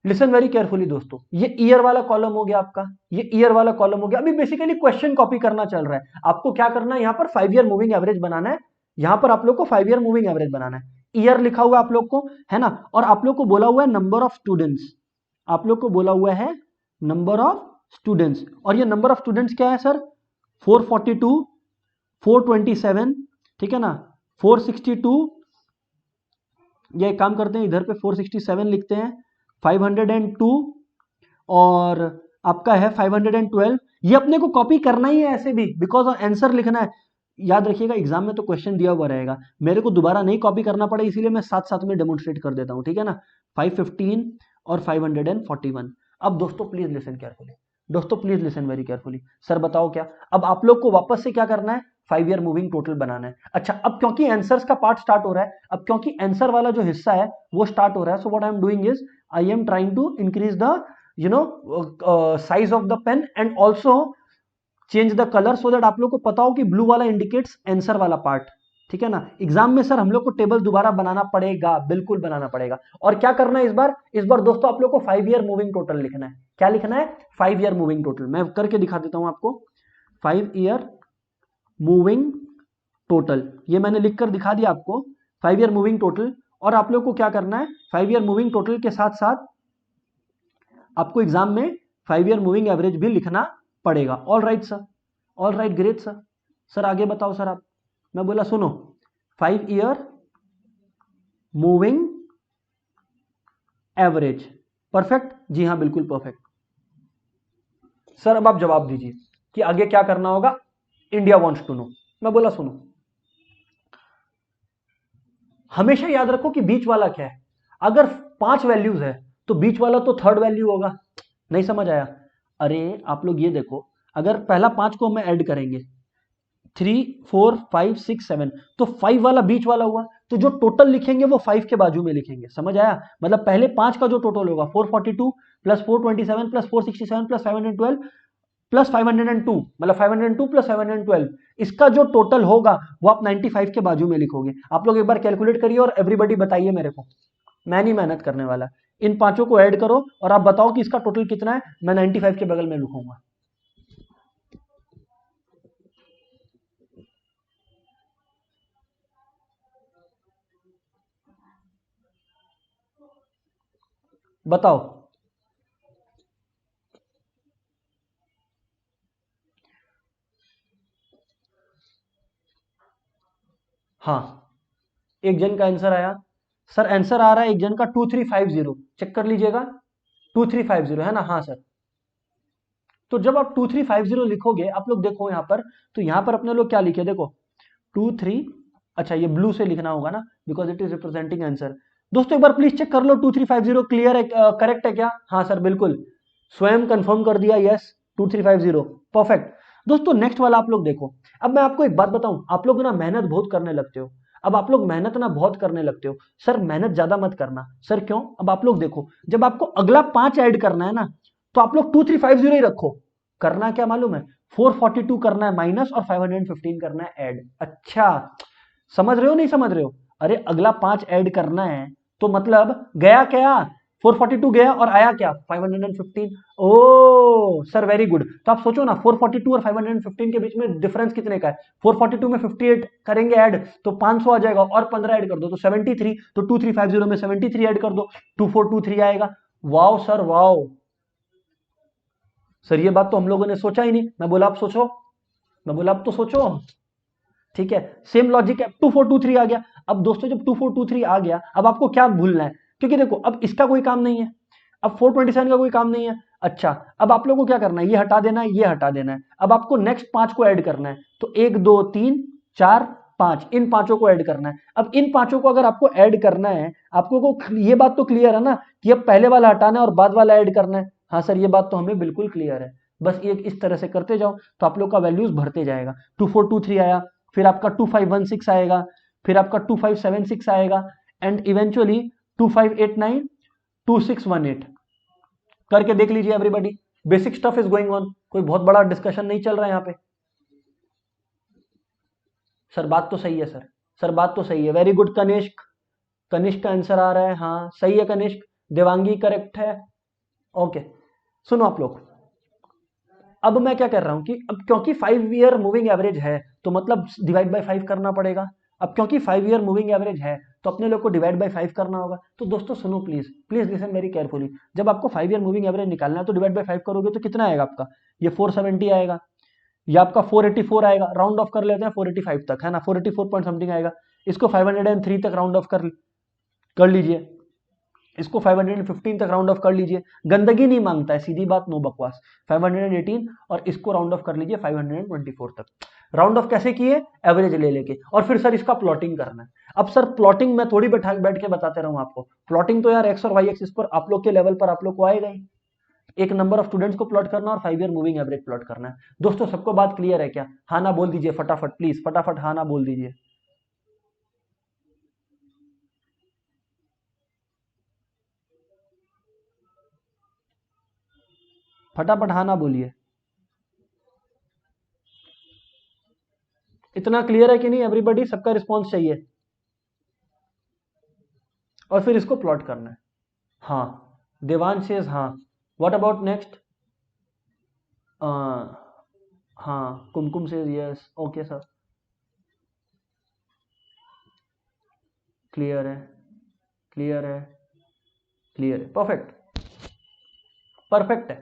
लिसन वेरी केयरफुली दोस्तों, ये ईयर वाला कॉलम हो गया आपका, ये ईयर वाला कॉलम हो गया। अभी बेसिकली क्वेश्चन कॉपी करना चल रहा है। आपको क्या करना है, यहाँ पर 5 ईयर मूविंग एवरेज बनाना है। यहाँ पर आप लोग को 5 ईयर मूविंग एवरेज बनाना है। ईयर लिखा हुआ आप लोग को, है ना, और आप लोग को बोला हुआ है नंबर ऑफ स्टूडेंट्स। आप लोग को बोला हुआ है नंबर ऑफ स्टूडेंट्स, और ये नंबर ऑफ स्टूडेंट्स क्या है सर, 442, 427, ठीक है ना, 462, ये एक काम करते हैं इधर पे 467 लिखते हैं, 502, और आपका है 512। ये अपने को कॉपी करना ही है ऐसे भी, बिकॉज आंसर लिखना है। याद रखिएगा एग्जाम में तो क्वेश्चन दिया हुआ रहेगा, मेरे को दोबारा नहीं कॉपी करना पड़े, इसीलिए मैं साथ साथ में डेमोन्स्ट्रेट कर देता हूं, ठीक है ना। 515 और 541। अब दोस्तों प्लीज लिसन केयरफुली, दोस्तों please listen very carefully. Sir बताओ क्या, अब आप लोग को वापस से क्या करना है, 5 ईयर मूविंग टोटल बनाना है। अच्छा, अब क्योंकि आंसर्स का पार्ट स्टार्ट हो रहा है, अब क्योंकि आंसर वाला जो हिस्सा है वो स्टार्ट हो रहा है, so what I am doing is I am trying to increase the size of the pen and also change the color so that आप लोग को पता हो कि ब्लू वाला इंडिकेट्स आंसर वाला पार्ट, ठीक है ना। एग्जाम में सर हम लोग को टेबल दोबारा बनाना पड़ेगा, बिल्कुल बनाना पड़ेगा। और क्या करना है इस बार दोस्तों आप लोग को 5 ईयर मूविंग टोटल लिखना है। क्या लिखना है, 5 ईयर मूविंग टोटल। मैं करके दिखा देता हूं आपको, 5 ईयर मूविंग टोटल, ये मैंने लिखकर दिखा दिया आपको, 5 ईयर मूविंग टोटल। और आप लोग को क्या करना है, 5 ईयर मूविंग टोटल के साथ साथ आपको एग्जाम में 5 ईयर मूविंग एवरेज भी लिखना पड़ेगा। All right sir, all right, great sir. Sir आगे बताओ सर आप, मैं बोला सुनो, 5 ईयर मूविंग एवरेज, परफेक्ट, जी हाँ बिल्कुल परफेक्ट। सर अब आप जवाब दीजिए कि आगे क्या करना होगा, इंडिया वांट्स टू नो। मैं बोला सुनो, हमेशा याद रखो कि बीच वाला क्या है। अगर 5 वैल्यूज है तो बीच वाला तो थर्ड वैल्यू होगा। नहीं समझ आया, अरे आप लोग ये देखो, अगर पहला 5 को हम ऐड करेंगे 3 4 5 6 7, तो 5 वाला बीच वाला हुआ, तो जो टोटल लिखेंगे वो 5 के बाजू में लिखेंगे। समझ आया, मतलब पहले 5 का जो टोटल होगा 442 प्लस 427 प्लस 467 प्लस 512 प्लस 502, मतलब 502 प्लस 512, इसका जो टोटल होगा वो आप 95 के बाजू में लिखोगे। आप लोग एक बार कैलकुलेट करिए और एवरीबॉडी बताइए मेरे को, मैं नहीं मेहनत करने वाला। इन पांचों को ऐड करो और आप बताओ कि इसका टोटल कितना है, मैं 95 के बगल में लिखूंगा। बताओ। हाँ, एक जन का आंसर आया सर, आंसर आ रहा है एक जन का 2350, चेक कर लीजिएगा, 2350 है ना। हाँ सर, तो जब आप 2350 लिखोगे, आप लोग देखो यहां पर, तो यहां पर अपने लोग क्या लिखे, देखो 23, अच्छा ये ब्लू से लिखना होगा ना, because it is representing answer. दोस्तों एक बार प्लीज चेक कर लो 2350 क्लियर है, करेक्ट है क्या। हाँ सर बिल्कुल, स्वयं कंफर्म कर दिया, यस 2350, परफेक्ट। दोस्तों नेक्स्ट वाला आप लोग देखो। अब मैं आपको एक बात बताऊं, आप लोग ना मेहनत बहुत करने लगते हो। अब आप लोग मेहनत ना बहुत करने लगते हो, सर मेहनत ज्यादा मत करना। सर क्यों, अब आप लोग देखो, जब आपको अगला 5 ऐड करना है ना, तो आप लोग 2350 ही रखो। करना क्या मालूम है, 442 करना है माइनस और 515 करना है ऐड। अच्छा, समझ रहे हो नहीं समझ रहे हो, अरे अगला 5 ऐड करना है, तो मतलब गया क्या, 442 गया और आया क्या, 515। ओ सर वेरी गुड। तो आप सोचो ना, 442 और 515 के बीच में डिफरेंस कितने का है, 442 में 58 करेंगे ऐड तो 500 आ जाएगा, और 15 ऐड कर दो तो 73, तो 2350 में 73 ऐड कर दो, 2423 आएगा। वाओ सर वाओ, सर ये बात तो हम लोगों ने सोचा ही नहीं। मैं बोला आप सोचो, मैं बोला आप तो सोचो, ठीक है। सेम लॉजिक है, 2423 आ गया। अब दोस्तों जब 2423 आ गया, अब आपको क्या भूलना है, क्योंकि देखो अब इसका कोई काम नहीं है, अब 427 का कोई काम नहीं है। अच्छा, अब आप लोगों को क्या करना है, ये हटा देना है, ये हटा देना है। अब आपको नेक्स्ट 5 को ऐड करना है, तो 1 2 3 4 5, इन पांचों को ऐड करना है। अब इन पांचों को अगर आपको ऐड करना है, आपको को ये बात तो क्लियर है ना कि अब पहले वाला हटाना है और बाद वाला ऐड करना है। हाँ सर ये बात तो हमें बिल्कुल क्लियर है, बस ये इस तरह से करते जाओ तो आप लोग का वैल्यूज भरते जाएगा। 2423 आया, फिर आपका 2516 आएगा, फिर आपका 2576 आएगा, एंड इवेंचुअली 2589 2618। करके देख लीजिए everybody, basic stuff is going on, कोई बहुत बड़ा डिस्कशन नहीं चल रहा है यहाँ पे। सर बात तो सही है सर, सर बात तो सही है, वेरी गुड कनिष्क, कनिष्क का आंसर आ रहा है, हाँ सही है कनिष्क। देवांगी करेक्ट है। ओके, सुनो आप लोग, अब मैं क्या कर रहा हूं कि अब क्योंकि 5 ईयर मूविंग एवरेज है तो मतलब डिवाइड बाय 5 करना पड़ेगा। अब क्योंकि 5 ईयर मूविंग एवरेज है तो अपने लोग को डिवाइड बाय 5 करना होगा। तो दोस्तों सुनो please, please listen very carefully, जब आपको 5 ईयर मूविंग एवरेज निकालना है तो डिवाइड बाय 5 करोगे तो कितना आएगा आपका, ये 470 आएगा, या आपका 484 आएगा, राउंड ऑफ कर लेते हैं 485 तक, है ना, 484 पॉइंट समथिंग आएगा। इसको 503 तक राउंड ऑफ कर लीजिए, इसको 515 तक राउंड ऑफ कर लीजिए, गंदगी नहीं मांगता है, सीधी बात, नो बकवास। 518 और इसको राउंड ऑफ कर लीजिए 524 तक। राउंड ऑफ कैसे किए, एवरेज ले लेके, और फिर सर इसका प्लॉटिंग करना है। अब सर प्लॉटिंग मैं थोड़ी बैठ के बताते रहूं आपको, प्लॉटिंग तो यार एक्स और वाई एक्सिस पर आप लोग के लेवल पर आप लोग को आएगा ही। एक नंबर ऑफ स्टूडेंट्स को प्लॉट करना और 5 ईयर मूविंग एवरेज प्लॉट करना है। दोस्तों सबको बात क्लियर है क्या? हाँ ना बोल दीजिए फटाफट, प्लीज फटाफट हाँ ना बोल दीजिए। फटाफट हाँ ना बोलिए। इतना क्लियर है कि नहीं एवरीबॉडी? सबका रिस्पॉन्स चाहिए, और फिर इसको प्लॉट करना है। हाँ, देवांश सेज हाँ। What about next? हाँ, Kumkum says yes. Okay sir, clear है, क्लियर है, क्लियर है, परफेक्ट, परफेक्ट है,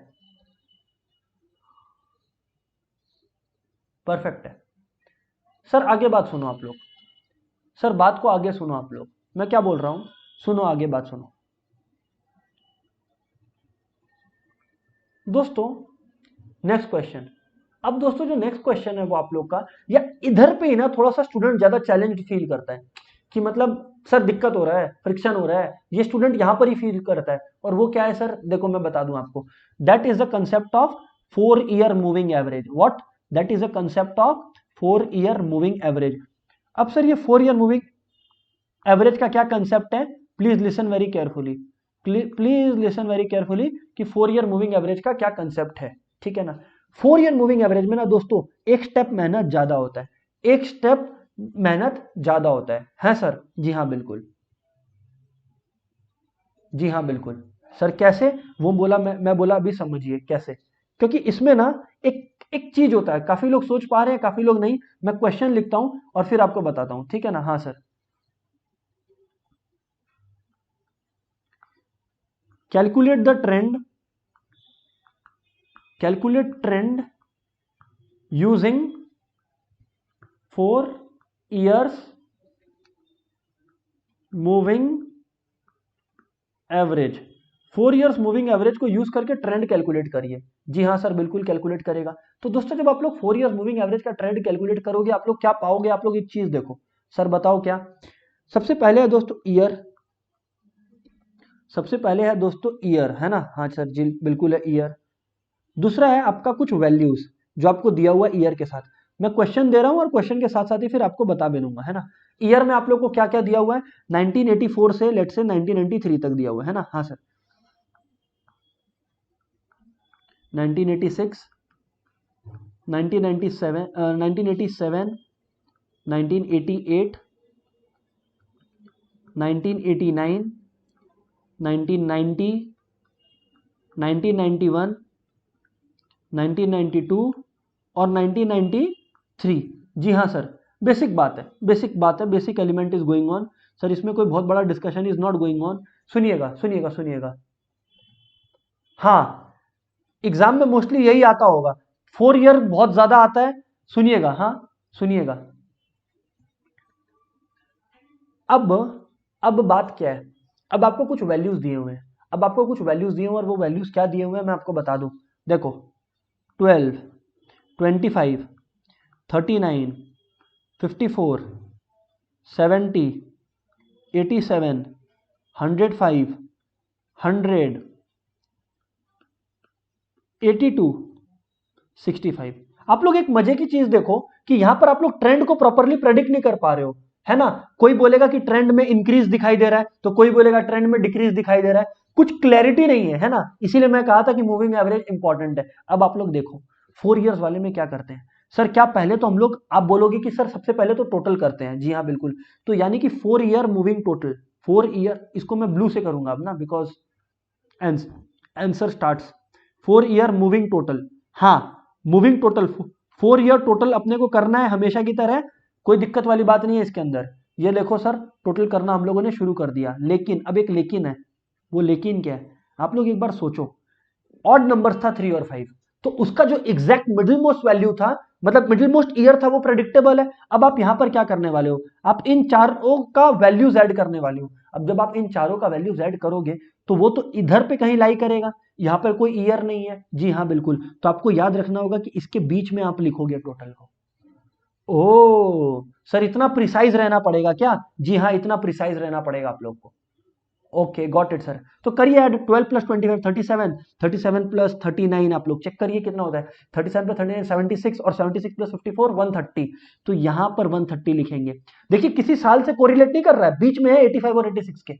परफेक्ट है। सर आगे बात सुनो आप लोग, सर बात को आगे सुनो आप लोग, मैं क्या बोल रहा हूं, सुनो आगे बात सुनो दोस्तों। नेक्स्ट क्वेश्चन, अब दोस्तों जो नेक्स्ट क्वेश्चन है वो आप लोग का, या इधर पे ही ना थोड़ा सा स्टूडेंट ज्यादा चैलेंज फील करता है कि मतलब सर दिक्कत हो रहा है, फ्रिक्शन हो रहा है, ये स्टूडेंट यहां पर ही फील करता है। और वो क्या है सर, देखो मैं बता दूं आपको, that is the concept of 4 year moving average. What? That is the concept of 4 year moving average. अब सर ये 4 ईयर मूविंग एवरेज का क्या कंसेप्ट है, please listen very carefully, please listen very carefully कि 4 ईयर मूविंग एवरेज का क्या concept है, ठीक है ना। 4 ईयर मूविंग एवरेज में ना दोस्तों एक स्टेप मेहनत ज्यादा होता है, एक स्टेप मेहनत ज्यादा होता है सर? जी हाँ बिल्कुल, जी हाँ बिल्कुल सर। कैसे? वो बोला, मैं बोला अभी समझिए कैसे। क्योंकि इसमें ना एक एक चीज होता है, काफी लोग सोच पा रहे हैं काफी लोग नहीं, मैं क्वेश्चन लिखता हूं और फिर आपको बताता हूं, ठीक है ना। हाँ sir, calculate the trend, calculate trend using 4 years moving average. 4 years moving average को यूज करके ट्रेंड कैलकुलेट करिए। जी हाँ सर बिल्कुल कैलकुलेट करेगा। तो दोस्तों जब आप लोग 4 ईयर्स मूविंग एवरेज का ट्रेंड कैलकुलेट करोगे आप लोग क्या पाओगे, आप लोग एक चीज देखो सर, बताओ क्या। सबसे पहले है दोस्तों ईयर, सबसे पहले है दोस्तों ईयर, है ना, हाँ सर जी बिल्कुल है ईयर। दूसरा है आपका कुछ वैल्यूज जो आपको दिया हुआ ईयर के साथ, मैं क्वेश्चन दे रहा हूं और क्वेश्चन के साथ साथ ही फिर आपको बता भी दूंगा, है ना। ईयर में आप लोग को क्या क्या दिया हुआ है, 1984 से लेट से 1993 तक दिया हुआ है ना, हाँ सर। 1986, 1997, 1987, 1988, 1989, 1990, 1991, 1992 और 1993। जी हाँ सर, बेसिक बात है, बेसिक बात है, basic element is going on sir, इसमें कोई बहुत बड़ा discussion is not going on. सुनिएगा सुनिएगा सुनिएगा, हाँ एग्जाम में मोस्टली यही आता होगा, 4 ईयर बहुत ज्यादा आता है। सुनिएगा, हाँ सुनिएगा। अब अब बात क्या है, अब आपको कुछ वैल्यूज दिए हुए हैं, अब आपको कुछ वैल्यूज दिए हुए हैं और वो वैल्यूज क्या दिए हुए हैं मैं आपको बता दूं। देखो 12, 25, 39, 54, 70, 87, 105, 100, 82, 65। आप लोग एक मजे की चीज देखो कि यहां पर आप लोग ट्रेंड को प्रॉपरली प्रेडिक्ट नहीं कर पा रहे हो, है ना। कोई बोलेगा कि ट्रेंड में इंक्रीज दिखाई दे रहा है तो कोई बोलेगा ट्रेंड में डिक्रीज दिखाई दे रहा है, कुछ क्लैरिटी नहीं है, है ना। इसीलिए मैं कहा था कि मूविंग एवरेज इंपॉर्टेंट है। अब आप लोग देखो 4 ईयर्स वाले में क्या करते हैं सर, क्या पहले तो हम लोग, आप बोलोगे कि सर सबसे पहले तो टोटल करते हैं, जी हाँ बिल्कुल। तो यानी कि 4 ईयर मूविंग टोटल, 4 ईयर, इसको मैं ब्लू से करूंगा अब ना, because answer starts 4 year moving total. हाँ, मूविंग टोटल 4 ईयर टोटल अपने को करना है हमेशा की तरह, कोई दिक्कत वाली बात नहीं है इसके अंदर। ये देखो सर, टोटल करना हम लोगों ने शुरू कर दिया, लेकिन अब एक लेकिन है। वो लेकिन क्या है, आप लोग एक बार सोचो। ऑड नंबर्स था 3 और 5, तो उसका जो एग्जैक्ट मिडिल मोस्ट वैल्यू था, मतलब मिडिल मोस्ट ईयर था, वो प्रेडिक्टेबल है। अब आप यहां पर क्या करने वाले हो, आप इन चारों का वैल्यूज ऐड करने वाले हो। अब जब आप इन चारों का वैल्यूज ऐड करोगे तो वो तो इधर पे कहीं लाई करेगा, यहां पर कोई ईयर नहीं है। जी हाँ बिल्कुल, तो आपको याद रखना होगा कि इसके बीच में आप लिखोगे टोटल को। ओ सर, इतना प्रिसाइज रहना पड़ेगा क्या? जी हाँ, इतना प्रिसाइज रहना पड़ेगा आप लोग को। Okay, got it sir. तो करिए ऐड, 12 प्लस 25 37, 37 प्लस 39, आप लोग चेक करिए कितना होता है। 37 प्लस 39 76, और 76 प्लस 54 130। तो यहां पर 130 लिखेंगे। देखिए किसी साल से कोरिलेट नहीं कर रहा है, बीच में है 85 और 86 के।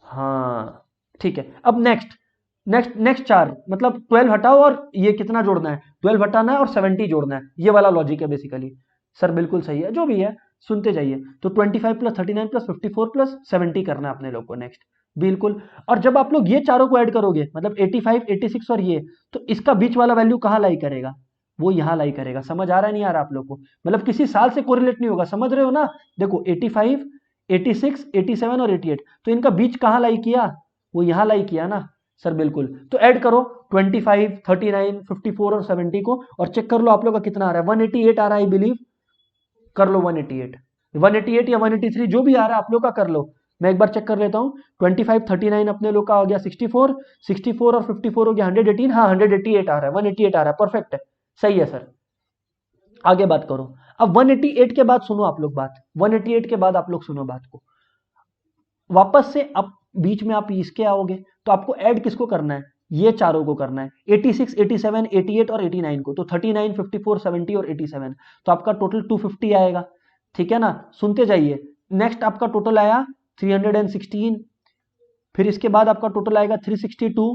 हाँ ठीक है, अब नेक्स्ट नेक्स्ट नेक्स्ट 4, मतलब 12 हटाओ और ये कितना जोड़ना है, 12 हटाना है और 70 जोड़ना है, ये वाला लॉजिक है बेसिकली। सर बिल्कुल सही है, जो भी है सुनते जाइए। तो 25 प्लस 39 प्लस 54 प्लस 70 करना है अपने लोग को नेक्स्ट। बिल्कुल, और जब आप लोग ये चारों को ऐड करोगे, मतलब 85 86 और ये, तो इसका बीच वाला वैल्यू कहाँ लाई करेगा, वो यहाँ लाई करेगा। समझ आ रहा है नहीं आ रहा आप लोग को? मतलब किसी साल से कोरिलेट नहीं होगा, समझ रहे हो ना? देखो 85 86 87 और 88, तो इनका बीच कहाँ लाई किया, वो यहाँ लाई किया ना। सर बिल्कुल, तो ऐड करो 25 39 54 और 70 को, और चेक कर लो आप लोग का कितना आ रहा है। 188 आ रहा है आई बिलीव, कर लो 188, 188 या 183 जो भी आ रहा है आप लोग का कर लो। मैं एक बार चेक कर लेता हूँ। 25 39 अपने लोग का हो गया 64, 64 और 54 हो गया 118, हाँ 188 आ रहा है, 188 आ रहा है, परफेक्ट है, सही है सर। आगे बात करो। अब 188 के बाद सुनो आप लोग बात, 188 के बाद आप लोग सुनो बात को। वापस से अब बीच में आप इसके आओगे, तो आपको ऐड किसको करना है, ये चारों को करना है, 86 87 88 और 89 को। तो 39 54 70 और 87, तो आपका टोटल 250 आएगा। ठीक है ना, सुनते जाइए। नेक्स्ट आपका टोटल आया 316, फिर इसके बाद आपका टोटल आएगा 362।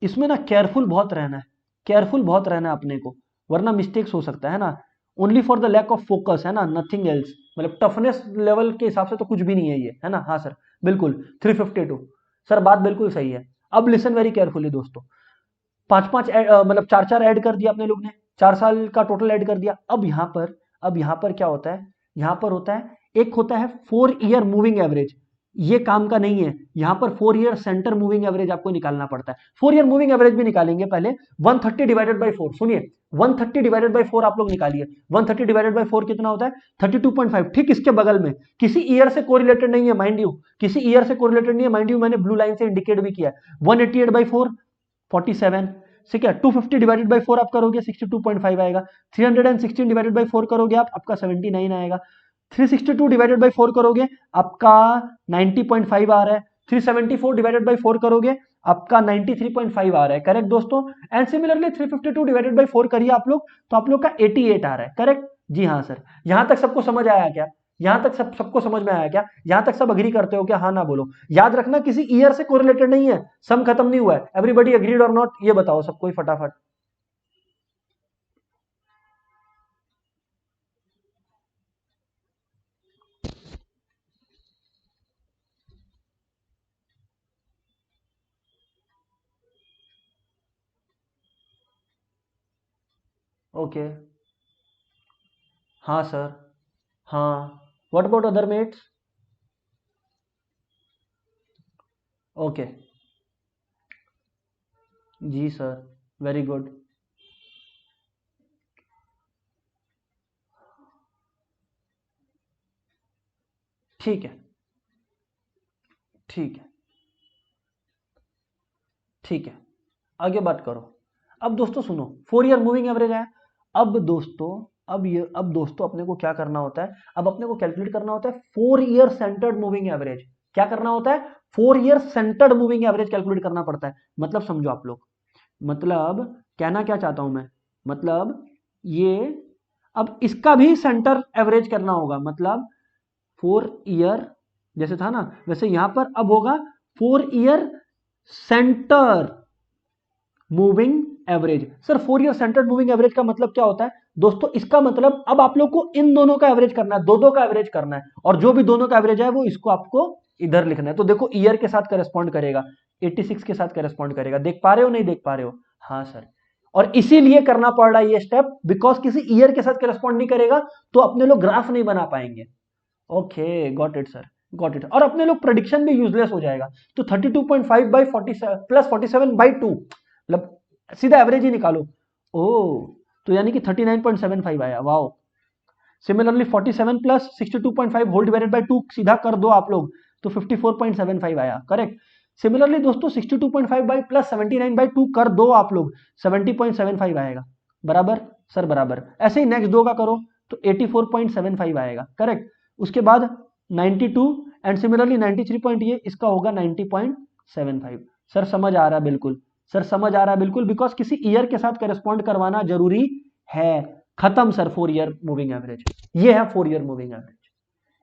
इसमें ना केयरफुल बहुत रहना है, केयरफुल बहुत रहना है अपने को, वरना मिस्टेक्स हो सकता है ना। Only for the lack of focus है ना, नथिंग एल्स। मतलब टफनेस लेवल के हिसाब से तो कुछ भी नहीं है ये, है ना। हाँ सर बिल्कुल 352, सर बात बिल्कुल सही है। अब लिसन वेरी केयरफुली दोस्तों, पांच पांच मतलब चार चार ऐड कर दिया अपने लोग ने, 4 साल का टोटल ऐड कर दिया। अब यहाँ पर क्या होता है, यहाँ पर होता है, एक होता है 4 ईयर मूविंग एवरेज, ये काम का नहीं है। यहां पर 4 ईयर सेंटर मूविंग एवरेज आपको निकालना पड़ता है। 4 ईयर मूविंग एवरेज भी निकालेंगे पहले। 130 डिवाइडेड बाई 4, सुनिए 130 डिवाइडेड बाई 4 आप लोग निकालिए। 130 डिवाइडेड बाई 4 कितना होता है, 32.5। ठीक इसके बगल में, किसी ईयर से कोरिलेटेड नहीं है माइंड यू, किसी ईयर से कोरिलेटेड नहीं है माइंड यू, मैंने ब्लू लाइन से इंडिकेट भी किया है। 188 बाई 4 47, ठीक है। 250 डिवाइडेड बाई 4 आप करोगे 62.5 आएगा। 316 डिवाइडेड बाई 4 करोगे आप, आपका 79 आएगा। 362 डिवाइडेड बाई 4 करोगे आपका 90.5 आ रहा है। 374 डिवाइडेड बाई 4 करोगे आपका 93.5 आ रहा है, करेक्ट दोस्तों। एंड सिमिलरली 352 डिवाइडेड बाई 4 करिए आप लोग, तो आप लोग का 88 आ रहा है, करेक्ट। जी हाँ सर, यहां तक सबको समझ आया क्या, यहां तक सबको समझ में आया क्या, यहां तक सब अग्री करते हो क्या, हाँ ना बोलो। याद रखना किसी ईयर से कोरिलेटेड नहीं है, सम खत्म नहीं हुआ है। एवरीबॉडी अग्रीड और नॉट, ये बताओ सब कोई फटाफट। ओके, हाँ सर, हाँ। What about other mates? Okay, जी सर, वेरी गुड। ठीक है, ठीक है, ठीक है, आगे बात करो। अब दोस्तों सुनो, 4 ईयर मूविंग एवरेज है। अब दोस्तों, अब दोस्तों अपने को क्या करना होता है, अब अपने को कैलकुलेट करना होता है 4 ईयर सेंटर्ड मूविंग एवरेज। क्या करना होता है, 4 year centred moving average calculate करना पड़ता है। मतलब समझो आप लोग, मतलब कहना क्या चाहता हूं मैं, मतलब ये, अब इसका भी सेंटर एवरेज करना होगा। मतलब 4 ईयर जैसे था ना, वैसे यहां पर अब होगा 4 year centre moving average. Sir 4 year centred moving average का मतलब क्या होता है, दोस्तों इसका मतलब अब आप लोग को इन दोनों का एवरेज करना है, दो दो का एवरेज करना है, और जो भी दोनों का एवरेज है वो इसको आपको इधर लिखना है। तो देखो ईयर के साथ करस्पॉन्ड करेगा, 86 के साथ करस्पॉन्ड करेगा। देख पा रहे हो नहीं देख पा रहे हो? हाँ सर। और इसीलिए करना पड़ रहा है ये स्टेप, बिकॉज किसी ईयर के साथ करस्पॉन्ड नहीं करेगा तो अपने लोग ग्राफ नहीं बना पाएंगे। Okay got it sir, got it. और अपने लोग प्रेडिक्शन भी यूजलेस हो जाएगा। तो 32.5 बाई 47 प्लस 47/2 मतलब सीधा एवरेज ही निकालो। ओ तो यानी कि 39.75 आया। Wow. Similarly 47 plus 62.5 whole divided by 2 सीधा कर दो आप लोग, तो 54.75 आया। करेक्ट। सिमिलरली दोस्तों 62.5 बाई प्लस 79/2 कर दो आप लोग, 70.75 आएगा। बराबर सर बराबर। ऐसे ही नेक्स्ट दो का करो तो 84.75 आएगा। करेक्ट। उसके बाद 92 एंड सिमिलरली 93 पॉइंट, ये इसका होगा 90.75। सर समझ आ रहा है बिल्कुल, सर समझ आ रहा है बिल्कुल, बिकॉज किसी ईयर के साथ करस्पॉन्ड करवाना जरूरी है। खत्म सर 4 ईयर मूविंग एवरेज। ये है 4 ईयर मूविंग एवरेज।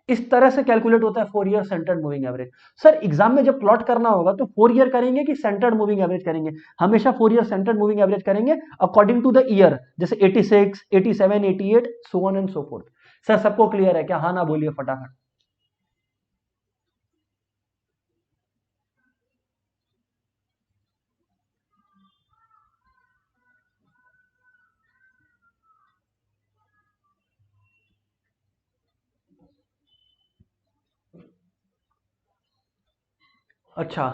इस तरह से कैलकुलेट होता है 4 year centred moving average. Sir exam में जब प्लॉट करना होगा तो 4 ईयर करेंगे कि सेंटर्ड मूविंग एवरेज करेंगे? हमेशा 4 ईयर सेंटर्ड मूविंग एवरेज करेंगे अकॉर्डिंग टू द ईयर, जैसे 86, 87, 88 so on and so fourth. Sir सबको क्लियर है क्या? हाँ ना बोलिए फटाफट। अच्छा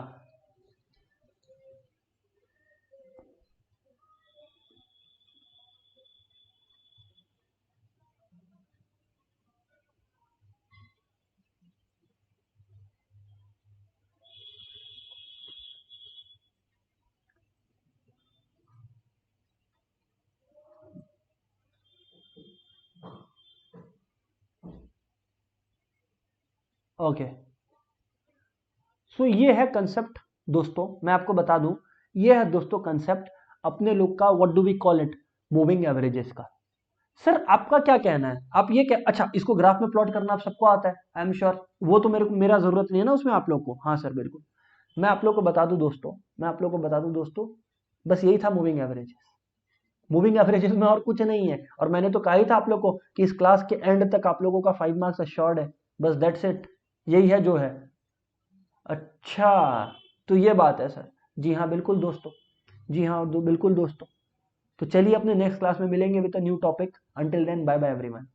ओके। सो ये है कंसेप्ट दोस्तों, मैं आपको बता दूं, ये है दोस्तों कंसेप्ट अपने लोग का, what do we call it, moving averages का। सर आपका क्या कहना है? आप ये क्या, अच्छा इसको ग्राफ में प्लॉट करना आप सबको आता है आई एम श्योर, वो तो मेरा जरूरत नहीं है ना उसमें आप लोग को। हाँ सर बिल्कुल। मैं आप लोग को बता दूं दोस्तों, मैं आप लोग को बता दूं दोस्तों, बस यही था मूविंग एवरेजेस। मूविंग एवरेजेस में और कुछ नहीं है। और मैंने तो कहा ही था आप लोग को कि इस क्लास के एंड तक आप लोगों का 5 मार्क्स अश्योर्ड है। बस दैट्स इट, यही है जो है। अच्छा तो ये बात है सर। जी हाँ बिल्कुल दोस्तों, जी हाँ बिल्कुल दोस्तों। तो चलिए अपने नेक्स्ट क्लास में मिलेंगे with a new topic. Until then bye bye everyone.